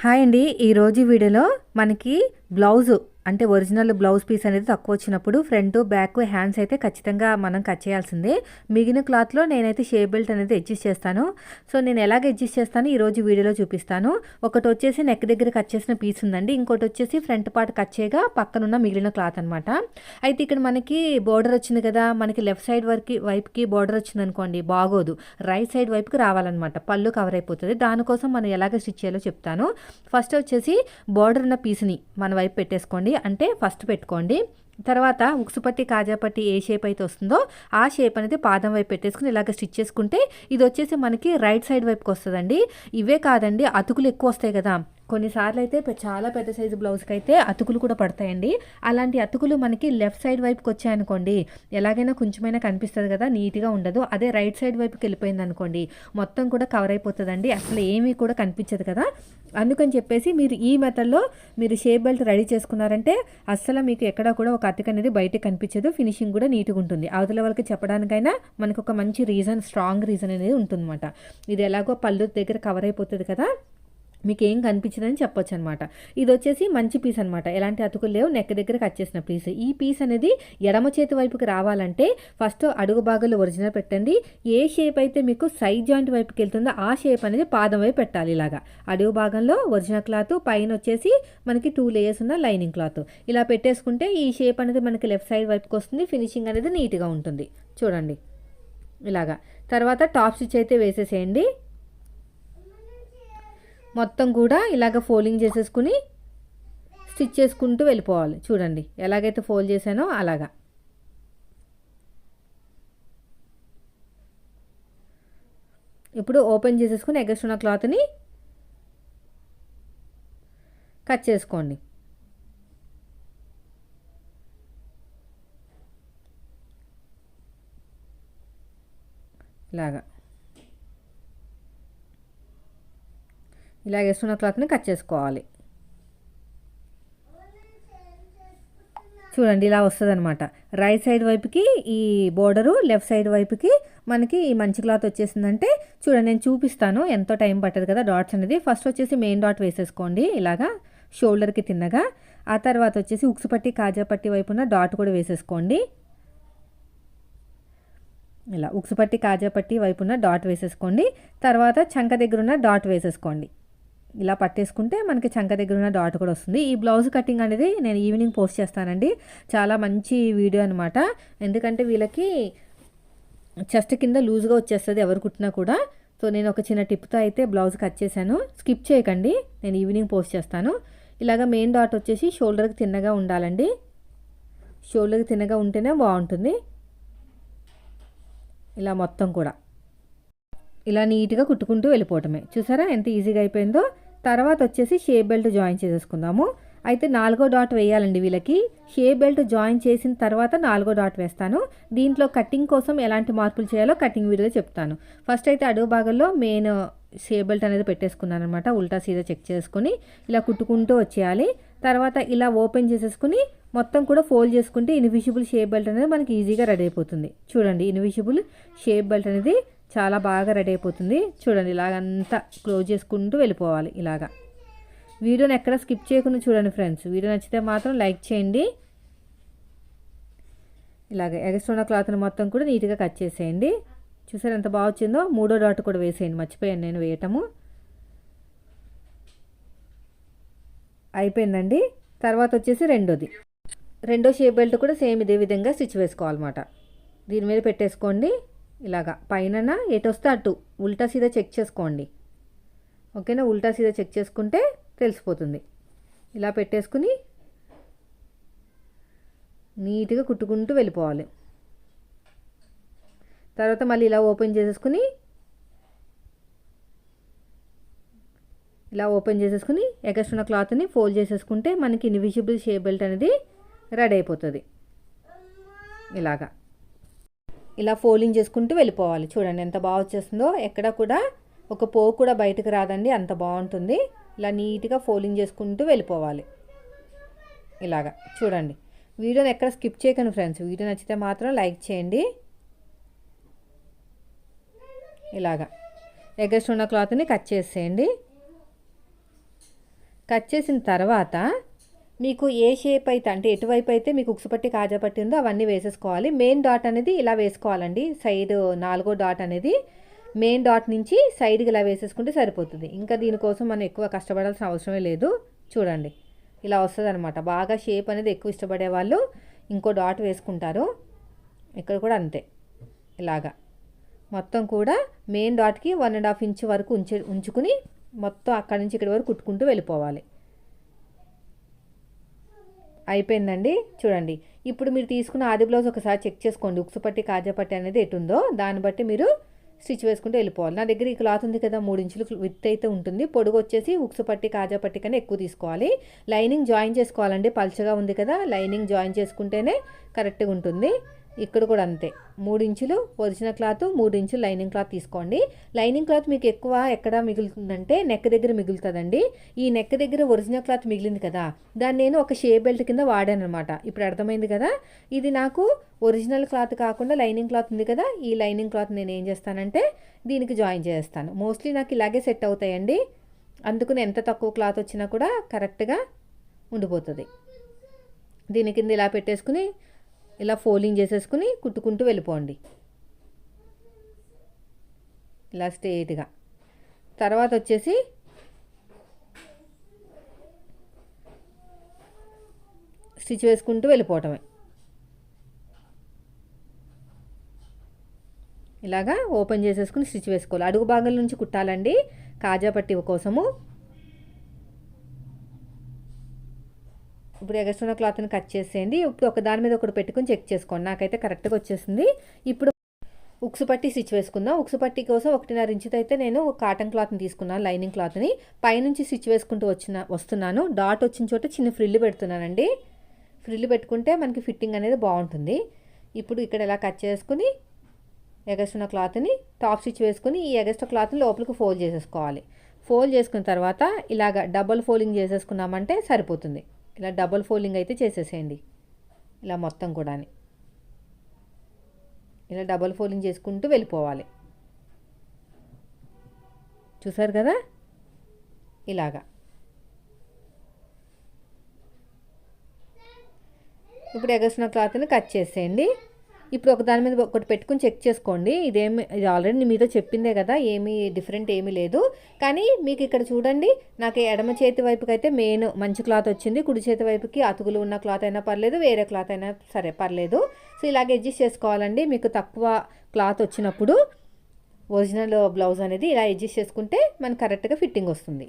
Hi అండి. ఈరోజు వీడియోలో మనకి బ్లౌజు అంటే ఒరిజినల్ బ్లౌజ్ పీస్ అనేది తక్కువ వచ్చినప్పుడు ఫ్రంట్, బ్యాక్, హ్యాండ్స్ అయితే ఖచ్చితంగా మనం కట్ చేయాల్సిందే. మిగిలిన క్లాత్‌లో నేనైతే షేప్ బెల్ట్ అనేది అడ్జస్ట్ చేస్తాను. సో, నేను ఎలాగ అడ్జస్ట్ చేస్తానో ఈరోజు వీడియోలో చూపిస్తాను. ఒకటొచ్చేసి నెక్ దగ్గర కట్ చేసిన పీస్ ఉందండి. ఇంకోటొచ్చేసి ఫ్రంట్ పార్ట్ కట్ చేయగా పక్కనున్న మిగిలిన క్లాత్ అనమాట. అయితే ఇక్కడ మనకి బోర్డర్ వచ్చింది కదా! మనకి లెఫ్ట్ సైడ్ వైపుకి బోర్డర్ వచ్చిందనుకోండి బాగోదు. రైట్ సైడ్ వైపుకి రావాలన్నమాట. పళ్ళు కవర్ అయిపోతది. దానికోసం మనం ఎలాగ స్టిచ్ చేయాలో చెప్తాను. ఫస్ట్ వచ్చేసి బోర్డర్ ఉన్న పీస్‌ని మన వైపు పెట్టేసుకోండి. అంటే ఫస్ట్ పెట్టుకోండి. తర్వాత ఉక్సుపట్టి, కాజాపట్టి ఏ షేప్ అయితే వస్తుందో ఆ షేప్ అనేది పాదం వైపు పెట్టేసుకుని ఇలాగ స్టిచ్ చేసుకుంటే ఇది వచ్చేసి మనకి రైట్ సైడ్ వైపుకి వస్తుందండి. ఇవే కాదండి, అతుకులు ఎక్కువ వస్తాయి కదా! కొన్నిసార్లు అయితే చాలా పెద్ద సైజు బ్లౌజ్కి అయితే అతుకులు కూడా పడతాయండి. అలాంటి అతుకులు మనకి లెఫ్ట్ సైడ్ వైపుకి వచ్చాయనుకోండి ఎలాగైనా కొంచెమైనా కనిపిస్తుంది కదా, నీట్గా ఉండదు. అదే రైట్ సైడ్ వైపుకి వెళ్ళిపోయింది అనుకోండి మొత్తం కూడా కవర్ అయిపోతుందండి. అసలు ఏమీ కూడా కనిపించదు కదా. అందుకని చెప్పేసి మీరు ఈ మెథడ్లో మీరు షేప్ బెల్ట్ రెడీ చేసుకున్నారంటే అస్సలు మీకు ఎక్కడా కూడా ఒక అతిక అనేది బయటకు కనిపించదు. ఫినిషింగ్ కూడా నీట్గా ఉంటుంది. అవతల వాళ్ళకి చెప్పడానికైనా మనకు ఒక మంచి రీజన్, స్ట్రాంగ్ రీజన్ అనేది ఉంటుందన్నమాట. ఇది ఎలాగో పళ్ళు దగ్గర కవర్ అయిపోతుంది కదా, మీకు ఏం కనిపించదని చెప్పొచ్చు అనమాట. ఇది వచ్చేసి మంచి పీస్ అనమాట. ఎలాంటి అతుకులు లేవు, నెక్ దగ్గర కట్ చేసిన పీస్. ఈ పీస్ అనేది ఎడమ చేతి వైపుకి రావాలంటే ఫస్ట్ అడుగు భాగాలు ఒరిజినల్ పెట్టండి. ఏ షేప్ అయితే మీకు సైడ్ జాయింట్ వైపుకి వెళ్తుందో ఆ షేప్ అనేది పాదం వైపు పెట్టాలి. ఇలాగా అడుగు భాగంలో ఒరిజినల్ క్లాత్, పైన వచ్చేసి మనకి 2 లేయర్స్ ఉన్న లైనింగ్ క్లాత్. ఇలా పెట్టేసుకుంటే ఈ షేప్ అనేది మనకి లెఫ్ట్ సైడ్ వైపుకి వస్తుంది. ఫినిషింగ్ అనేది నీట్గా ఉంటుంది. చూడండి ఇలాగా. తర్వాత టాప్ స్టిచ్ అయితే వేసేసేయండి. మొత్తం కూడా ఇలాగ ఫోల్డింగ్ చేసేసుకుని స్టిచ్ చేసుకుంటూ వెళ్ళిపోవాలి. చూడండి ఎలాగైతే ఫోల్డ్ చేశానో అలాగా. ఇప్పుడు ఓపెన్ చేసేసుకుని ఎగస్ట్రా ఉన్న క్లాత్ని కట్ చేసుకోండి. ఇలాగా ఇలా వేస్తున్న క్లాత్ని కట్ చేసుకోవాలి. చూడండి ఇలా వస్తుంది అనమాట. రైట్ సైడ్ వైపుకి ఈ బోర్డరు, లెఫ్ట్ సైడ్ వైపుకి మనకి ఈ మంచి క్లాత్ వచ్చేసిందంటే చూడండి నేను చూపిస్తాను. ఎంతో టైం పట్టదు కదా డాట్స్ అనేది. ఫస్ట్ వచ్చేసి మెయిన్ డాట్ వేసేసుకోండి ఇలాగా షోల్డర్కి తిన్నగా. ఆ తర్వాత వచ్చేసి ఉక్సుపట్టి, కాజాపట్టి వైపున డాట్ కూడా వేసేసుకోండి. ఇలా ఉక్సుపట్టి, కాజాపట్టి వైపున డాట్ వేసేసుకోండి. తర్వాత చంక దగ్గర ఉన్న డాట్ వేసేసుకోండి. ఇలా పట్టేసుకుంటే మనకి చంక దగ్గర ఉన్న డాట్ కూడా వస్తుంది. ఈ బ్లౌజ్ కటింగ్ అనేది నేను ఈవినింగ్ పోస్ట్ చేస్తానండి. చాలా మంచి వీడియో అనమాట. ఎందుకంటే వీళ్ళకి చెస్ట్ కింద లూజ్గా వచ్చేస్తుంది ఎవరు కుట్టినా కూడా. సో నేను ఒక చిన్న టిప్తో అయితే బ్లౌజ్ కట్ చేశాను. స్కిప్ చేయకండి, నేను ఈవినింగ్ పోస్ట్ చేస్తాను. ఇలాగ మెయిన్ డాట్ వచ్చేసి షోల్డర్కి తిన్నగా ఉండాలండి. షోల్డర్కి తిన్నగా ఉంటేనే బాగుంటుంది. ఇలా మొత్తం కూడా ఇలా నీట్గా కుట్టుకుంటూ వెళ్ళిపోవటమే. చూసారా ఎంత ఈజీగా అయిపోయిందో. తర్వాత వచ్చేసి షేప్ బెల్ట్ జాయిన్ చేసేసుకుందాము. అయితే 4వ డాట్ వేయాలండి వీళ్ళకి. షేప్ బెల్ట్ జాయిన్ చేసిన తర్వాత 4వ డాట్ వేస్తాను. దీంట్లో కటింగ్ కోసం ఎలాంటి మార్పులు చేయాలో కటింగ్ వీడియోలో చెప్తాను. ఫస్ట్ అయితే అడుగు భాగంలో మెయిన్ షేప్ బెల్ట్ అనేది పెట్టేసుకున్నాను అనమాట. ఉల్టా సీదా చెక్ చేసుకుని ఇలా కుట్టుకుంటూ వచ్చేయాలి. తర్వాత ఇలా ఓపెన్ చేసేసుకుని మొత్తం కూడా ఫోల్డ్ చేసుకుంటే ఇన్విజిబుల్ షేప్ బెల్ట్ అనేది మనకి ఈజీగా రెడీ అయిపోతుంది. చూడండి ఇన్విజిబుల్ షేప్ బెల్ట్ అనేది చాలా బాగా రెడీ అయిపోతుంది. చూడండి ఇలాగంతా క్లోజ్ చేసుకుంటూ వెళ్ళిపోవాలి. ఇలాగా వీడియోని ఎక్కడ స్కిప్ చేయకుండా చూడండి ఫ్రెండ్స్. వీడియో నచ్చితే మాత్రం లైక్ చేయండి. ఇలాగ ఎగస్ట్రా ఉన్న క్లాత్ని మొత్తం కూడా నీట్గా కట్ చేసేయండి. చూసారు ఎంత బాగా వచ్చిందో. 3వ డాట్ కూడా వేసేయండి, మర్చిపోయాను నేను వేయటము. అయిపోయిందండి. తర్వాత వచ్చేసి రెండో షేప్ బెల్ట్ కూడా సేమ్ ఇదే విధంగా స్టిచ్ వేసుకోవాలన్నమాట. దీని మీద పెట్టేసుకోండి. ఇలాగా పైన ఎటు వస్తే అటు ఉల్టా సీదా చెక్ చేసుకోండి. ఓకేనా, ఉల్టా సీదా చెక్ చేసుకుంటే తెలిసిపోతుంది. ఇలా పెట్టేసుకుని నీట్గా కుట్టుకుంటూ వెళ్ళిపోవాలి. తర్వాత మళ్ళీ ఇలా ఓపెన్ చేసేసుకుని ఎగస్ట్రా ఉన్న క్లాత్ని ఫోల్డ్ చేసేసుకుంటే మనకి ఇన్విజిబుల్ షేప్ బెల్ట్ అనేది రెడీ అయిపోతుంది. ఇలాగా ఇలా ఫోల్డింగ్ చేసుకుంటూ వెళ్ళిపోవాలి. చూడండి ఎంత బాగా వచ్చేస్తుందో. ఎక్కడ కూడా ఒక పోగు కూడా బయటకు రాదండి, అంత బాగుంటుంది. ఇలా నీట్గా ఫోల్డింగ్ చేసుకుంటూ వెళ్ళిపోవాలి. ఇలాగా చూడండి. వీడియోని ఎక్కడ స్కిప్ చేయకండి ఫ్రెండ్స్. వీడియో నచ్చితే మాత్రం లైక్ చేయండి. ఇలాగా ఎగస్ట్ ఉన్న క్లాత్ని కట్ చేసేయండి. కట్ చేసిన తర్వాత మీకు ఏ షేప్ అయితే అంటే ఎటువైపు అయితే మీకు ఉక్సు పట్టి కాజా పట్టి ఉందో అవన్నీ వేసేసుకోవాలి. మెయిన్ డాట్ అనేది ఇలా వేసుకోవాలండి. సైడ్ 4వ డాట్ అనేది మెయిన్ డాట్ నుంచి సైడ్కి ఇలా వేసేసుకుంటే సరిపోతుంది. ఇంకా దీనికోసం మనం ఎక్కువ కష్టపడాల్సిన అవసరమే లేదు. చూడండి ఇలా వస్తుంది అనమాట. బాగా షేప్ అనేది ఎక్కువ ఇష్టపడే వాళ్ళు ఇంకో డాట్ వేసుకుంటారు. ఇక్కడ కూడా అంతే. ఇలాగా మొత్తం కూడా మెయిన్ డాట్కి 1.5 ఇంచ్ వరకు ఉంచుకుని మొత్తం అక్కడి నుంచి ఇక్కడి వరకు కుట్టుకుంటూ వెళ్ళిపోవాలి. అయిపోయిందండి. చూడండి ఇప్పుడు మీరు తీసుకున్న ఆది బ్లౌజ్ ఒకసారి చెక్ చేసుకోండి. ఉక్సు పట్టి కాజా పట్టి అనేది ఎటుందో దాన్ని బట్టి మీరు స్టిచ్ వేసుకుంటూ వెళ్ళిపోవాలి. నా దగ్గర ఈ క్లాత్ ఉంది కదా, 3 ఇంచులు విత్ అయితే ఉంటుంది. పొడుగు వచ్చేసి ఉక్సు పట్టి కాజా పట్టి కన్నా ఎక్కువ తీసుకోవాలి. లైనింగ్ జాయిన్ చేసుకోవాలండి. పల్చగా ఉంది కదా, లైనింగ్ జాయిన్ చేసుకుంటేనే కరెక్ట్గా ఉంటుంది. ఇక్కడ కూడా అంతే. 3 ఇంచులు ఒరిజినల్ క్లాత్, 3 ఇంచులు లైనింగ్ క్లాత్ తీసుకోండి. లైనింగ్ క్లాత్ మీకు ఎక్కువ ఎక్కడ మిగులుతుందంటే నెక్ దగ్గర మిగులుతుందండి. ఈ నెక్ దగ్గర ఒరిజినల్ క్లాత్ మిగిలింది కదా, దాన్ని నేను ఒక షే బెల్ట్ కింద వాడాను అనమాట. ఇప్పుడు అర్థమైంది కదా. ఇది నాకు ఒరిజినల్ క్లాత్ కాకుండా లైనింగ్ క్లాత్ ఉంది కదా, ఈ లైనింగ్ క్లాత్ నేను ఏం చేస్తానంటే దీనికి జాయిన్ చేస్తాను. మోస్ట్లీ నాకు ఇలాగే సెట్ అవుతాయండి. అందుకని ఎంత తక్కువ క్లాత్ వచ్చినా కూడా కరెక్ట్గా ఉండిపోతుంది. దీని కింద ఇలా పెట్టేసుకుని ఇలా ఫోల్డింగ్ చేసేసుకుని కుట్టుకుంటూ వెళ్ళిపోండి ఇలా స్ట్రేట్గా. తర్వాత వచ్చేసి స్టిచ్ వేసుకుంటూ వెళ్ళిపోవటమే. ఇలాగా ఓపెన్ చేసేసుకుని స్టిచ్ వేసుకోవాలి. అడుగు భాగం నుంచి కుట్టాలండి కాజా పట్టి కోసము. ఇప్పుడు ఎగస్ట్రా క్లాత్ని కట్ చేసేయండి. ఇప్పుడు ఒక దాని మీద ఒకటి పెట్టుకుని చెక్ చేసుకోండి. నాకైతే కరెక్ట్గా వచ్చేసింది. ఇప్పుడు ఉక్సు పట్టి స్టిచ్ వేసుకుందాం. ఉక్సు పట్టి కోసం 1.5 ఇంచుతో అయితే నేను కాటన్ క్లాత్ని తీసుకున్నాను, లైనింగ్ క్లాత్ని. పైనుంచి స్టిచ్ వేసుకుంటూ వస్తున్నాను. డాట్ వచ్చిన చోట చిన్న ఫ్రిల్ పెడుతున్నానండి. ఫ్రిల్ పెట్టుకుంటే మనకి ఫిట్టింగ్ అనేది బాగుంటుంది. ఇప్పుడు ఇక్కడ ఇలా కట్ చేసుకుని ఎగస్ట్రా క్లాత్ని టాప్ స్టిచ్ వేసుకుని ఈ ఎగస్ట్రా క్లాత్ని లోపలికి ఫోల్డ్ చేసేసుకోవాలి. ఫోల్డ్ చేసుకున్న తర్వాత ఇలాగ డబల్ ఫోల్డింగ్ చేసేసుకున్నామంటే సరిపోతుంది. ఇలా డబల్ ఫోల్డింగ్ అయితే చేసేసేయండి. ఇలా మొత్తం కూడా ఇలా డబల్ ఫోల్డింగ్ చేసుకుంటూ వెళ్ళిపోవాలి. చూసారు కదా ఇలాగా. ఇప్పుడు ఎగస్ట్రా క్లాత్ని కట్ చేసేయండి. ఇప్పుడు ఒక దాని మీద ఒకటి పెట్టుకుని చెక్ చేసుకోండి. ఇది ఆల్రెడీ నేను మీతో చెప్పిందే కదా, ఏమీ డిఫరెంట్ ఏమీ లేదు. కానీ మీకు ఇక్కడ చూడండి, నాకు ఎడమ చేతి వైపుకి అయితే మెయిన్ మంచి క్లాత్ వచ్చింది. కుడి చేతి వైపుకి అతుకులు ఉన్న క్లాత్ అయినా పర్లేదు, వేరే క్లాత్ అయినా సరే పర్లేదు. సో ఇలాగే అడ్జస్ట్ చేసుకోవాలండి. మీకు తక్కువ క్లాత్ వచ్చినప్పుడు ఒరిజినల్ బ్లౌజ్ అనేది ఇలా అడ్జస్ట్ చేసుకుంటే మనకు కరెక్ట్గా ఫిట్టింగ్ వస్తుంది.